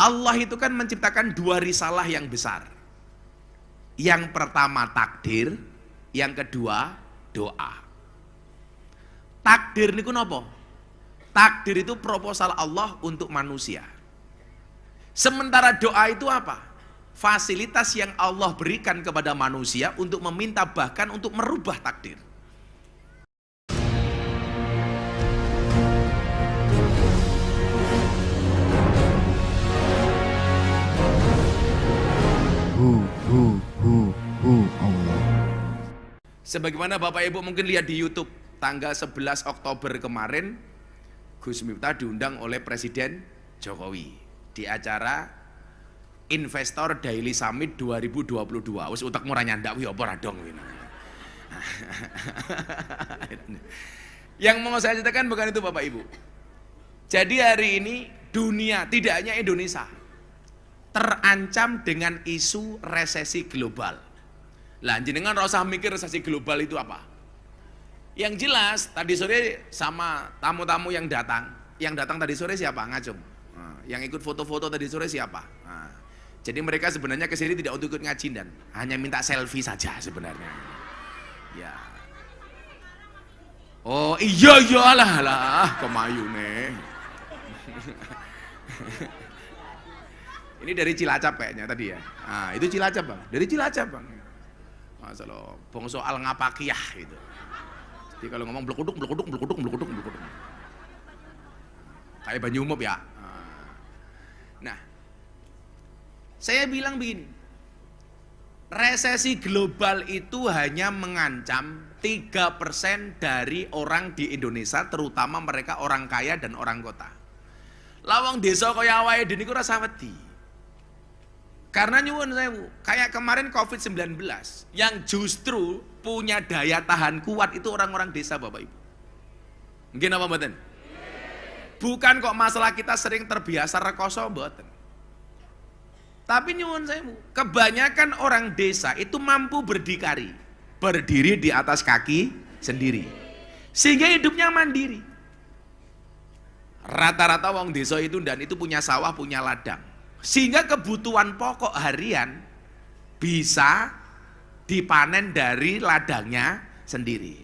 Allah itu kan menciptakan dua risalah yang besar. Yang pertama takdir, yang kedua doa. Takdir niku napa? Takdir itu proposal Allah untuk manusia. Sementara doa itu apa? Fasilitas yang Allah berikan kepada manusia untuk meminta, bahkan untuk merubah takdir. Allah. Sebagaimana Bapak Ibu mungkin lihat di YouTube, tanggal 11 Oktober kemarin Gus Miftah diundang oleh Presiden Jokowi di acara Investor Daily Summit 2022. Wis utek murah nyandak wi apa radong wi. Yang mau saya ceritakan bukan itu Bapak Ibu. Jadi hari ini dunia, tidak hanya Indonesia, terancam dengan isu resesi global. Lah jenengan ora usah mikir resesi global itu apa. Yang jelas tadi sore sama tamu-tamu yang datang tadi sore siapa? Ngacung. Nah, yang ikut foto-foto tadi sore siapa? Nah, jadi mereka sebenarnya kesini tidak untuk ikut ngaji dan hanya minta selfie saja sebenarnya. Ya. Oh iya lah kemayune. Ini dari Cilacap kayaknya tadi ya. Nah, itu Cilacap Bang. Dari Cilacap Bang. Masalah bong soal ngapakiyah gitu. Jadi kalau ngomong blekuduk. Kayak Banyu Umum ya. Nah, saya bilang begini. Resesi global itu hanya mengancam 3% dari orang di Indonesia, terutama mereka orang kaya dan orang kota. Lawang desa kaya awake dhewe niku rasa wedi. Karena nyuwun sewu, kayak kemarin COVID-19 yang justru punya daya tahan kuat itu orang-orang desa Bapak Ibu. Mungkin apa mboten? Bukan kok masalah kita sering terbiasa rekoso mboten. Tapi nyuwun sewu, kebanyakan orang desa itu mampu berdikari, berdiri di atas kaki sendiri. Sehingga hidupnya mandiri. Rata-rata wong desa itu dan itu punya sawah, punya ladang. Sehingga kebutuhan pokok harian bisa dipanen dari ladangnya sendiri.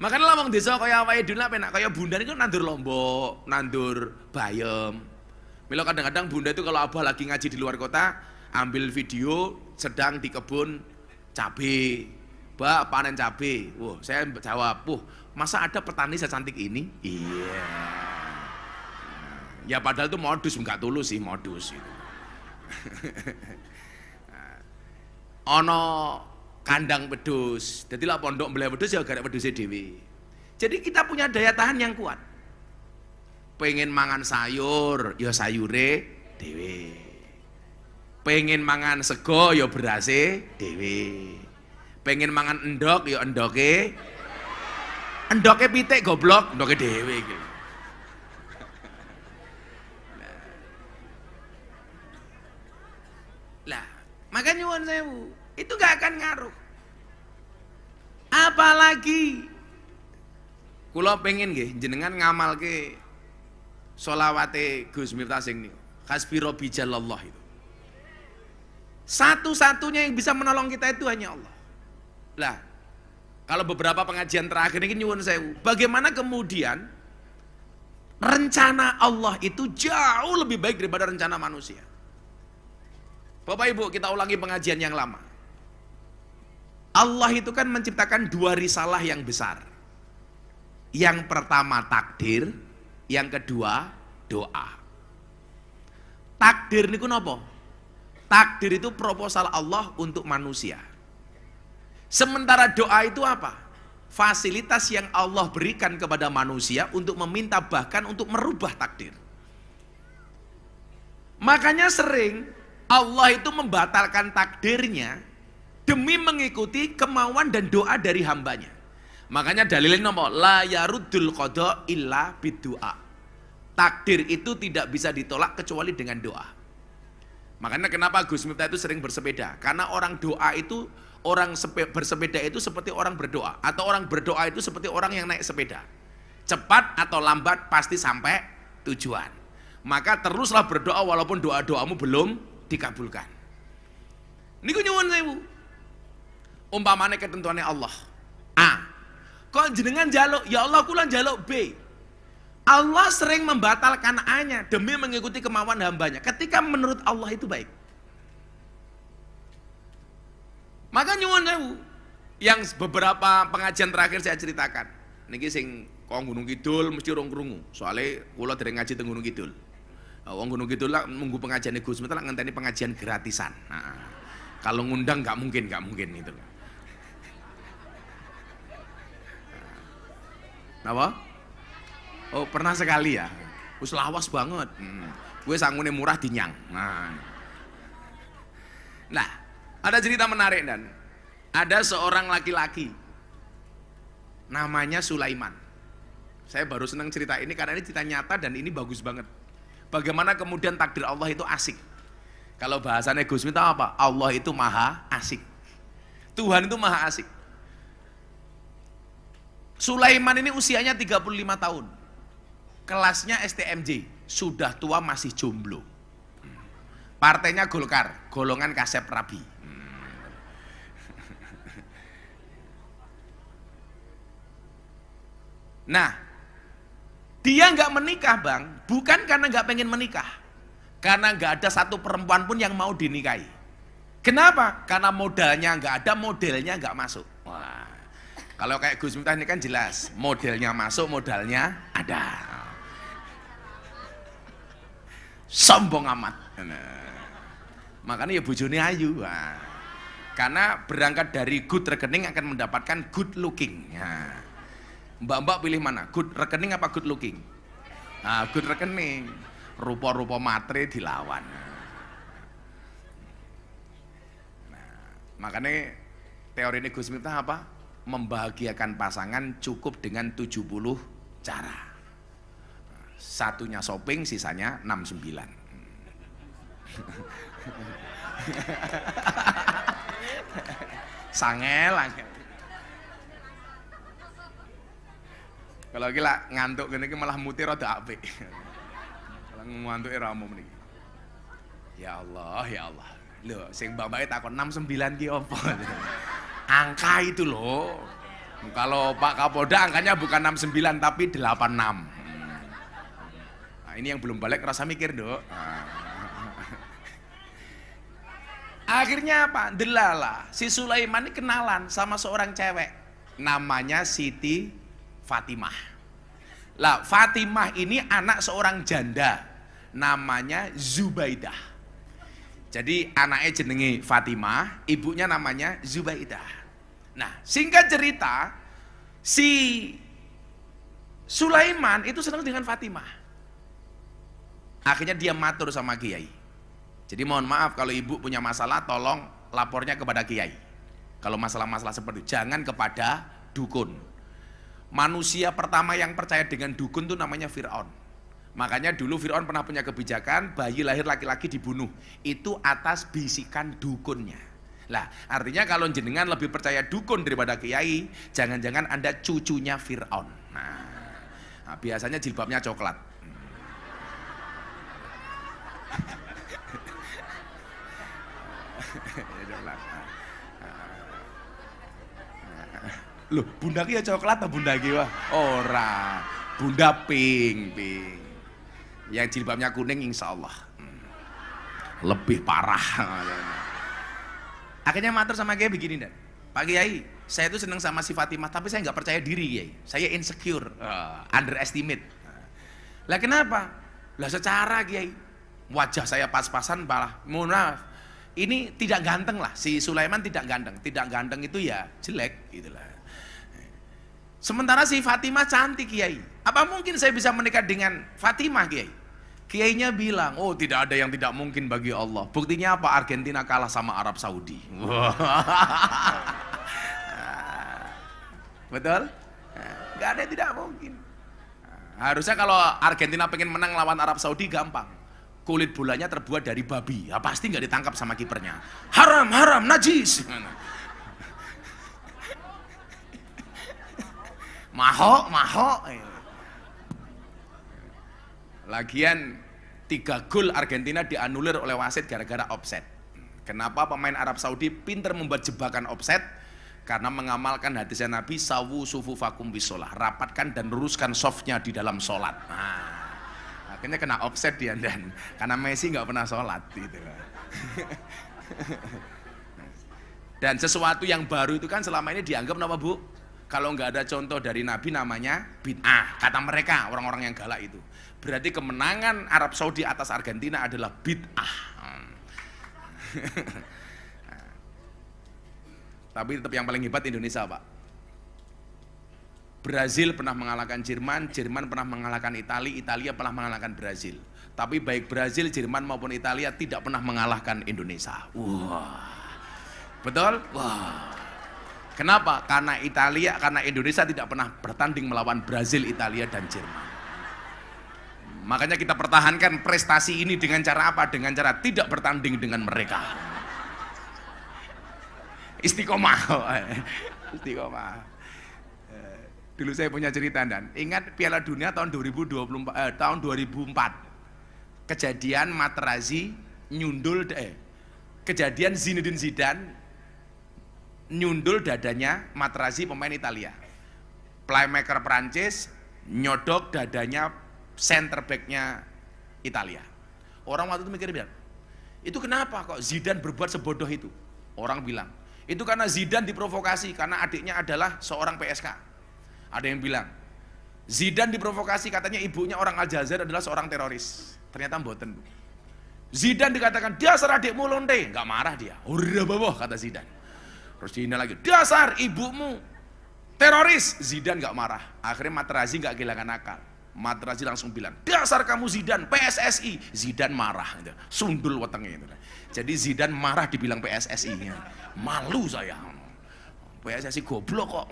Makanya lah wong desa kaya awake dhewe penak kaya bunda niku nandur lombok, nandur bayam. Mila kadang-kadang bunda itu kalau abah lagi ngaji di luar kota, ambil video sedang di kebun cabe. Mbak panen cabe. Wah, saya jawab, masa ada petani secantik ini?" Iya. Ya padahal itu modus, enggak tulus sih modus itu. Ono kandang wedhus, jadi lah pondok mbeleh wedhus ya garek wedhuse dhewe. Jadi kita punya daya tahan yang kuat. Pengen mangan sayur, ya sayure dhewe. Pengen mangan sego, ya berase dhewe. Pengen mangan endok, ya endoke pitik goblok, endoke dhewe gitu. Makanya nyuwun sewu, itu gak akan ngaruh. Apalagi kula pengen nggih jenengan ngamalke sholawate Gus Miftah sing niku, Hasbi Rabbi Jalallah itu. Satu-satunya yang bisa menolong kita itu hanya Allah. Lah, kalau beberapa pengajian terakhir ini nyuwun sewu, bagaimana kemudian rencana Allah itu jauh lebih baik daripada rencana manusia. Bapak Ibu, kita ulangi pengajian yang lama. Allah itu kan menciptakan dua risalah yang besar. Yang pertama takdir, yang kedua doa. Takdir niku napa? Takdir itu proposal Allah untuk manusia. Sementara doa itu apa? Fasilitas yang Allah berikan kepada manusia untuk meminta, bahkan untuk merubah takdir. Makanya sering Allah itu membatalkan takdirnya demi mengikuti kemauan dan doa dari hambanya. Makanya dalilnya nomor la yaruddul qada illa bidu'a. Takdir itu tidak bisa ditolak kecuali dengan doa. Makanya kenapa Gus Miftah itu sering bersepeda? Karena orang doa itu, orang bersepeda itu seperti orang berdoa, atau orang berdoa itu seperti orang yang naik sepeda. Cepat atau lambat pasti sampai tujuan. maka teruslah berdoa walaupun doa-doamu belum dikabulkan. Niku nyuwun sewu. Umpamane ketentuannya Allah. A. Kok jenengan jaluk, ya Allah kula jaluk B. Allah sering membatalkan A-nya demi mengikuti kemauan hambanya. Ketika menurut Allah itu baik. Maka nyuwun sewu. Yang beberapa pengajian terakhir saya ceritakan. Niki sing kok Gunung Kidul mesti rong krungu. Soale kula dereng ngaji teng Gunung Kidul. Wong Gunung Kidul lah nunggu pengajian Gus Miftah ngenteni pengajian gratisan. Nah, kalau ngundang nggak mungkin gitu. Apa? Oh pernah sekali ya. Wis lawas banget. Gue sangune murah dinyang. Nah, ada cerita menarik dan ada seorang laki-laki namanya Sulaiman. Saya baru senang cerita ini karena ini cerita nyata dan ini bagus banget. Bagaimana kemudian takdir Allah itu asik. Kalau bahasanya Gus Miftah apa? Allah itu maha asik. Tuhan itu maha asik. Sulaiman ini usianya 35 tahun. Kelasnya STMJ, sudah tua masih jomblo. Partainya Golkar, golongan Kasep Rabi. Nah, dia nggak menikah bang, bukan karena nggak pengen menikah, karena nggak ada satu perempuan pun yang mau dinikahi. Kenapa? Karena modalnya nggak ada, modelnya nggak masuk. Wah, kalau kayak Gus Miftah ini kan jelas, modelnya masuk, modalnya ada. Sombong amat. Makanya ya bojone ayu. Wah. Karena berangkat dari good rekening akan mendapatkan good looking. Nah, mbak-mbak pilih mana? Good rekening apa good looking? Nah, good rekening. Rupa-rupa matre dilawan. Nah, makanya teori ini Gus Miftah apa? Membahagiakan pasangan cukup dengan 70 cara. Satunya shopping, sisanya 69. Sangel. Kalau gila ngantuk gini malah mutir rada apik. Kalau ngantuk era umum niki. Ya Allah, ya Allah. Loh, sing mbak-mbake takon 69 ki apa? Angka itu loh. Kalau Pak Kapolda angkanya bukan 69 tapi 86. Nah, ini yang belum balik rasa mikir, Dok. Akhirnya apa? Delala. Si Sulaiman ini kenalan sama seorang cewek. Namanya Siti Fatimah. Lah, Fatimah ini anak seorang janda. Namanya Zubaidah. Jadi anaknya jenenge Fatimah, ibunya namanya Zubaidah. Nah, singkat cerita, si Sulaiman itu senang dengan Fatimah. Akhirnya dia matur sama Kiai. Jadi mohon maaf kalau ibu punya masalah, tolong lapornya kepada Kiai. Kalau masalah-masalah seperti itu, jangan kepada dukun. Manusia pertama yang percaya dengan dukun itu namanya Fir'aun. Makanya dulu Fir'aun pernah punya kebijakan, bayi lahir laki-laki dibunuh. Itu atas bisikan dukunnya. Lah, artinya kalau jenengan lebih percaya dukun daripada Kiai, jangan-jangan Anda cucunya Fir'aun. Nah, biasanya jilbabnya coklat. Loh, bunda ki ya coklat atau bunda ki wah? Ora, bunda pink. Yang jilbabnya kuning insya Allah lebih parah. Akhirnya matur sama Kiai begini dan Pak Kiai, saya itu senang sama si Fatimah tapi saya nggak percaya diri Kiai. Saya insecure, underestimate. Lah kenapa? Lah secara Kiai, wajah saya pas-pasan malah mohon maaf. Ini tidak ganteng lah, si Sulaiman tidak ganteng. Tidak ganteng itu ya jelek gitulah. Sementara si Fatimah cantik Kiai. Apa mungkin saya bisa menikah dengan Fatimah Kiai? Kiainya bilang, oh tidak ada yang tidak mungkin bagi Allah. Buktinya apa? Argentina kalah sama Arab Saudi. Betul? Gak ada yang tidak mungkin. Harusnya kalau Argentina pengen menang lawan Arab Saudi gampang. Kulit bolanya terbuat dari babi. Ya, pasti nggak ditangkap sama kipernya. Haram, haram, najis. Mahok. Lagian 3 gol Argentina dianulir oleh wasit gara-gara offset. Kenapa pemain Arab Saudi pinter membuat jebakan offset? Karena mengamalkan hadisnya Nabi, sawu sufufakum bisolah, rapatkan dan luruskan softnya di dalam sholat. Nah, akhirnya kena offset dia, dan karena Messi nggak pernah sholat gitu. Dan sesuatu yang baru itu kan selama ini dianggap apa Bu? Kalau nggak ada contoh dari Nabi namanya bid'ah, kata mereka orang-orang yang galak itu. Berarti kemenangan Arab Saudi atas Argentina adalah bid'ah. Tapi tetap yang paling hebat Indonesia Pak. Brazil pernah mengalahkan Jerman, Jerman pernah mengalahkan Italia, Italia pernah mengalahkan Brazil. Tapi baik Brazil, Jerman maupun Italia tidak pernah mengalahkan Indonesia. Wah, betul? Wah. Kenapa? Karena Indonesia tidak pernah bertanding melawan Brazil, Italia, dan Jerman. Makanya kita pertahankan prestasi ini dengan cara apa? Dengan cara tidak bertanding dengan mereka. Istiqomah. Istiqomah. Dulu saya punya cerita, dan ingat Piala Dunia tahun 2004. Kejadian Materazzi nyundul kejadian Zinedine Zidane nyundul dadanya Materazzi, pemain Italia. Playmaker Prancis nyodok dadanya center backnya Italia. Orang waktu itu mikir, bilang, itu kenapa kok Zidane berbuat sebodoh itu? Orang bilang, itu karena Zidane diprovokasi karena adiknya adalah seorang PSK. Ada yang bilang, Zidane diprovokasi katanya ibunya orang Aljazair adalah seorang teroris. Ternyata mboten. Zidane dikatakan, dasar adikmu lonte, nggak marah dia. Udah bawah kata Zidane. Terus dihina lagi, dasar ibumu teroris. Zidane nggak marah. Akhirnya Materazzi nggak kehilangan akal. Materazzi langsung bilang, dasar kamu Zidane, PSSI. Zidane marah, gitu. Sundul wetengnya itu. Jadi Zidane marah dibilang PSSI. Malu saya. PSSI goblok kok.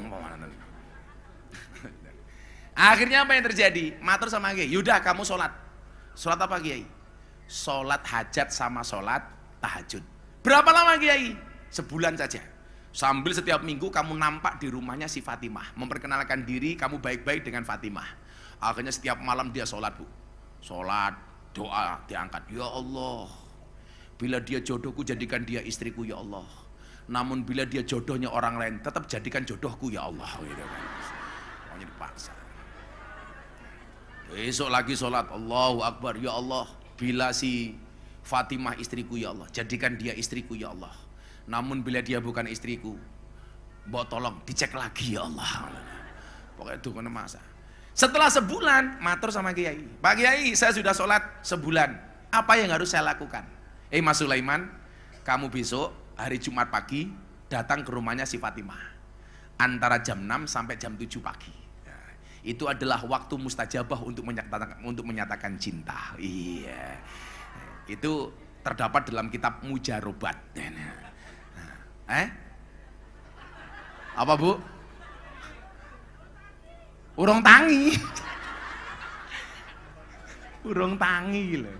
Akhirnya apa yang terjadi? Matur sama Kiai, yaudah kamu sholat. Sholat apa Kiai? Sholat hajat sama sholat tahajud. Berapa lama Kiai? Sebulan saja. Sambil setiap minggu kamu nampak di rumahnya si Fatimah, memperkenalkan diri kamu baik-baik dengan Fatimah. Akhirnya setiap malam dia sholat Bu. Sholat, doa diangkat. Ya Allah, bila dia jodohku jadikan dia istriku ya Allah. Namun bila dia jodohnya orang lain, tetap jadikan jodohku ya Allah. Gitu kan. Pokoknya dipaksa. Besok lagi sholat, Allahu Akbar, ya Allah. Bila si Fatimah istriku ya Allah, jadikan dia istriku ya Allah. Namun bila dia bukan istriku, mbok tolong dicek lagi ya Allah. Pokoknya itu kena masa. Setelah sebulan, matur sama Kiai, Pak Kiai, saya sudah sholat sebulan, apa yang harus saya lakukan? Mas Sulaiman, kamu besok hari Jumat pagi datang ke rumahnya si Fatimah antara jam 6 sampai jam 7 pagi. Nah, itu adalah waktu mustajabah untuk menyatakan cinta. Iya, itu terdapat dalam kitab Mujarobat. Apa Bu? Urung tangi. Urung tangi lho.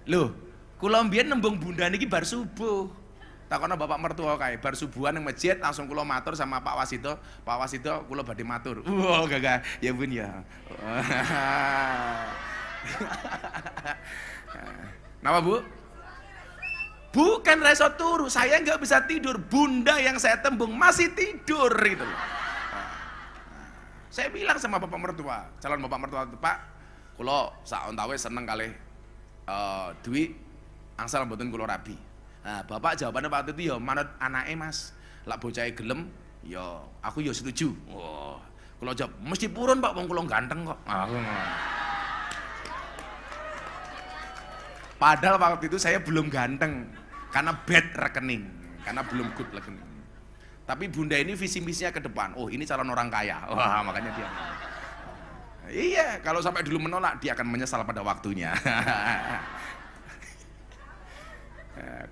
Loh, kula mbiyen nembung bunda niki bar subuh. Takono bapak mertua kae, bar subuhan nang masjid langsung kula matur sama Pak Wasito. Pak Wasito kula badhe matur. Wah, gagah. Ya Bun ya. Napa Bu? Bukan reso turu, saya nggak bisa tidur. Bunda yang saya tembung masih tidur gitu loh. Saya bilang sama bapak mertua, calon bapak mertua itu, Pak, kula sak ontawe seneng kalih duit angsal mboten kula rabi. Nah, bapak jawabannya waktu itu ya manut anake Mas. Lak bocahe gelem, ya aku ya setuju. Wah, kula jawab, mesti purun Pak, wong kula ganteng kok. Padahal waktu itu saya belum ganteng karena bad rekening, karena belum good rekening. Tapi bunda ini visi misinya ke depan. Oh, ini calon orang kaya. Wah, makanya dia. Iya, kalau sampai dulu menolak, dia akan menyesal pada waktunya.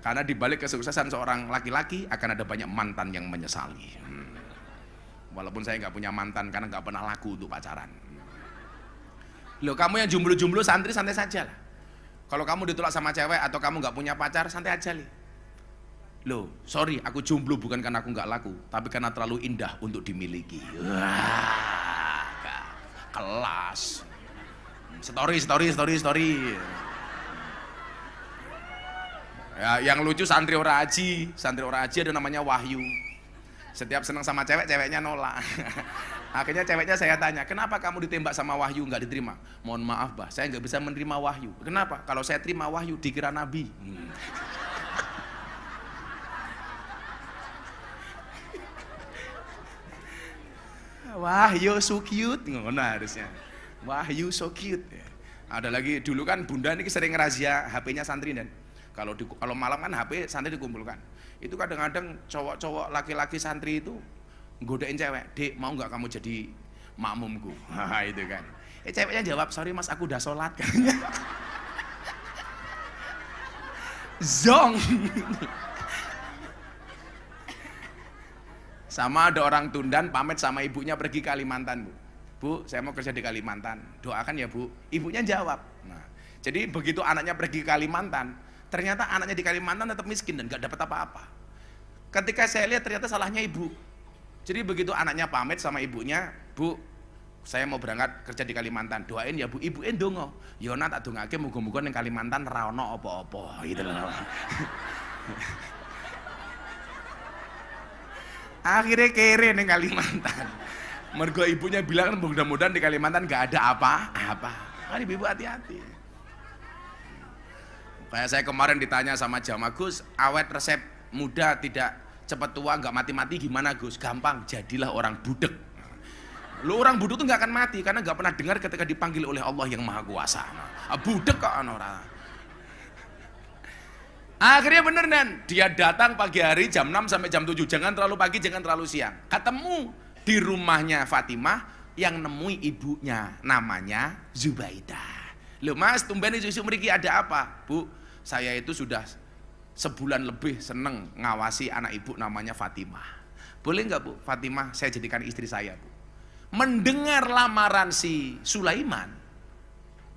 Karena di balik kesuksesan seorang laki-laki akan ada banyak mantan yang menyesali. Walaupun saya nggak punya mantan karena nggak pernah laku untuk pacaran. Loh, kamu yang jomblo-jomblo santri santai saja lah. Kalau kamu ditolak sama cewek atau kamu nggak punya pacar, santai aja li. Loh, sorry, aku jomblo bukan karena aku nggak laku, tapi karena terlalu indah untuk dimiliki. Wah, kelas. Story. Ya, yang lucu santri ora aji ada namanya Wahyu. Setiap senang sama cewek, ceweknya nolak. Akhirnya ceweknya saya tanya, kenapa kamu ditembak sama Wahyu nggak diterima? Mohon maaf bah, saya nggak bisa menerima Wahyu. Kenapa? Kalau saya terima Wahyu dikira nabi. Wahyu so cute, ngono harusnya. Wahyu so cute. Ada lagi dulu kan bunda ini sering razia HP-nya santri dan kalau malam kan HP santri dikumpulkan. Itu kadang-kadang cowok-cowok laki-laki santri itu godain cewek, "Dek, mau nggak kamu jadi makmumku?" Nah, itu kan. Ceweknya jawab, "Sorry mas, aku udah sholat." Zong. Sama ada orang Tundan pamit sama ibunya pergi Kalimantan, Bu. "Bu, saya mau kerja di Kalimantan, doakan ya Bu." Ibunya jawab. Nah, jadi begitu anaknya pergi ke Kalimantan, ternyata anaknya di Kalimantan tetap miskin dan gak dapat apa-apa. Ketika saya lihat ternyata salahnya ibu. Jadi begitu anaknya pamit sama ibunya, "Bu, saya mau berangkat kerja di Kalimantan, doain ya Bu." Ibu ndonga, "Yona tak dongake muga-muga ning Kalimantan ra ono apa-apa." Gitu loh. Akhirnya kere ning Kalimantan. Mergo ibunya bilang mudah-mudahan di Kalimantan gak ada apa-apa. Kan ibu hati-hati. Kayak saya kemarin ditanya sama jamaah, "Gus, awet resep muda tidak cepat tua nggak mati-mati gimana Gus?" Gampang, jadilah orang budek. Lu orang budek tuh nggak akan mati karena nggak pernah dengar ketika dipanggil oleh Allah yang Maha Kuasa. Budek kok orang. Akhirnya bener dan dia datang pagi hari jam 6 sampai jam 7, jangan terlalu pagi, jangan terlalu siang. Ketemu di rumahnya Fatimah yang nemui ibunya, namanya Zubaidah. "Loh Mas, tumben isu-isu mriki ada apa?" "Bu, saya itu sudah sebulan lebih seneng ngawasi anak ibu namanya Fatimah. Boleh nggak Bu, Fatimah saya jadikan istri saya Bu." Mendengar lamaran si Sulaiman,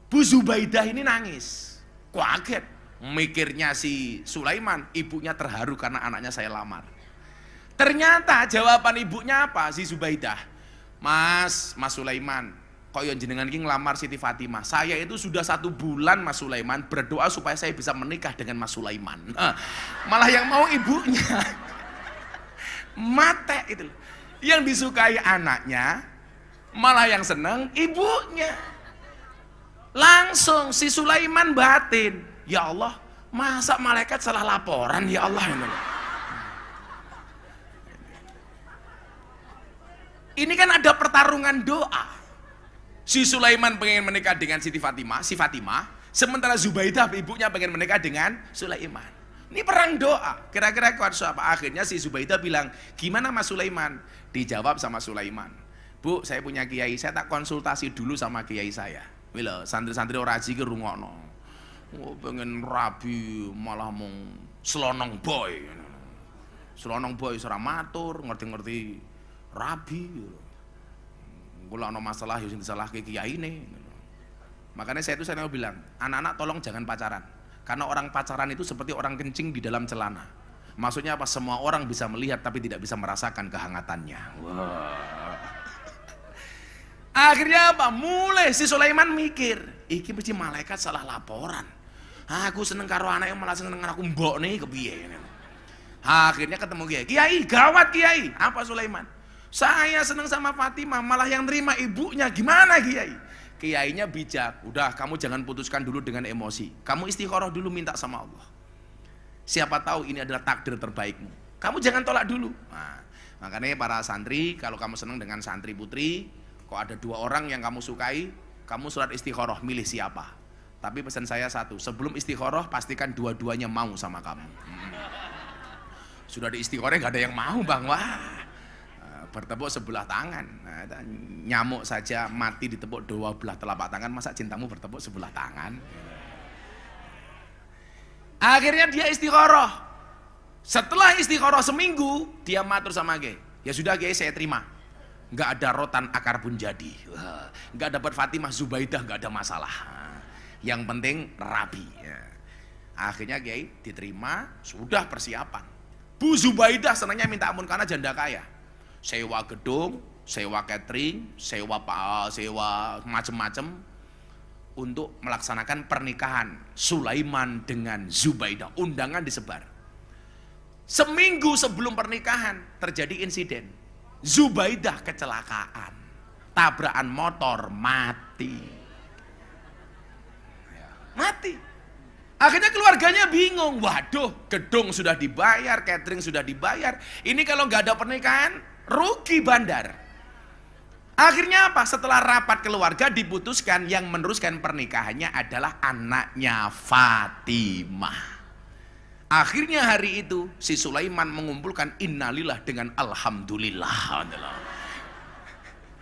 Bu Zubaidah ini nangis, kaget. Mikirnya si Sulaiman, ibunya terharu karena anaknya saya lamar. Ternyata jawaban ibunya apa? Si Zubaidah, Mas Sulaiman, kok yang jenengan ki ngelamar Siti Fatimah. Saya itu sudah 1 bulan Mas Sulaiman berdoa supaya saya bisa menikah dengan Mas Sulaiman. Malah yang mau ibunya. Mate itu. Yang disukai anaknya, malah yang seneng ibunya. Langsung si Sulaiman batin, "Ya Allah, masa malaikat salah laporan ya Allah." Ini kan ada pertarungan doa. Si Sulaiman pengen menikah dengan si Fatimah, sementara Zubaidah ibunya pengen menikah dengan Sulaiman. Ini perang doa. Kira-kira kuat apa? Akhirnya si Zubaidah bilang, "Gimana Mas Sulaiman?" Dijawab sama Sulaiman, "Bu, saya punya kiai, saya tak konsultasi dulu sama kiai saya." Wila, santri-santri ora aji ki rungokno. Oh, pengen rabi malah mau selonong boy. Selonong boy ora matur, ngerti-ngerti rabi. Kula ana masalah yo sing disalahke kiyaine. Makanya saya bilang, anak-anak tolong jangan pacaran. Karena orang pacaran itu seperti orang kencing di dalam celana. Maksudnya apa? Semua orang bisa melihat tapi tidak bisa merasakan kehangatannya. Wah. Akhirnya apa? Mulai si Sulaiman mikir, iki mesti malaikat salah laporan. Aku seneng karo anak yang malah seneng aku mbok nih kepiye. Akhirnya ketemu kiai, gawat kiai. Apa Sulaiman? "Saya seneng sama Fatimah, malah yang terima ibunya. Gimana kiai?" Kiainya bijak. "Udah, kamu jangan putuskan dulu dengan emosi. Kamu istikharah dulu, minta sama Allah. Siapa tahu ini adalah takdir terbaikmu. Kamu jangan tolak dulu." Nah, makanya para santri, kalau kamu seneng dengan santri putri, kok ada 2 orang yang kamu sukai, kamu surat istikharah, milih siapa. Tapi pesan saya satu, sebelum istikharah pastikan dua-duanya mau sama kamu. Sudah di istikharah gak ada yang mau Bang, wah. Bertepuk sebelah tangan. Nah, nyamuk saja mati ditepuk 2 belah telapak tangan, masa cintamu bertepuk sebelah tangan? Akhirnya dia istikharah. Setelah istikharah seminggu, dia matur sama Kiai, "Ya sudah Kiai, saya terima. Nggak ada rotan akar pun jadi. Nggak dapat Fatimah Zubaidah, nggak ada masalah. Yang penting rabi." Akhirnya Kiai diterima, sudah persiapan. Bu Zubaidah senangnya minta ampun karena janda kaya. Sewa gedung, sewa catering, sewa macem-macem. untuk melaksanakan pernikahan Sulaiman dengan Zubaidah. Undangan disebar. Seminggu sebelum pernikahan terjadi insiden. Zubaidah kecelakaan, tabrakan motor, mati. Akhirnya keluarganya bingung. Waduh, gedung sudah dibayar, catering sudah dibayar. Ini kalau nggak ada pernikahan, rugi bandar. Akhirnya apa? Setelah rapat keluarga diputuskan yang meneruskan pernikahannya adalah anaknya Fatimah. Akhirnya hari itu si Sulaiman mengumpulkan innalillah dengan alhamdulillah.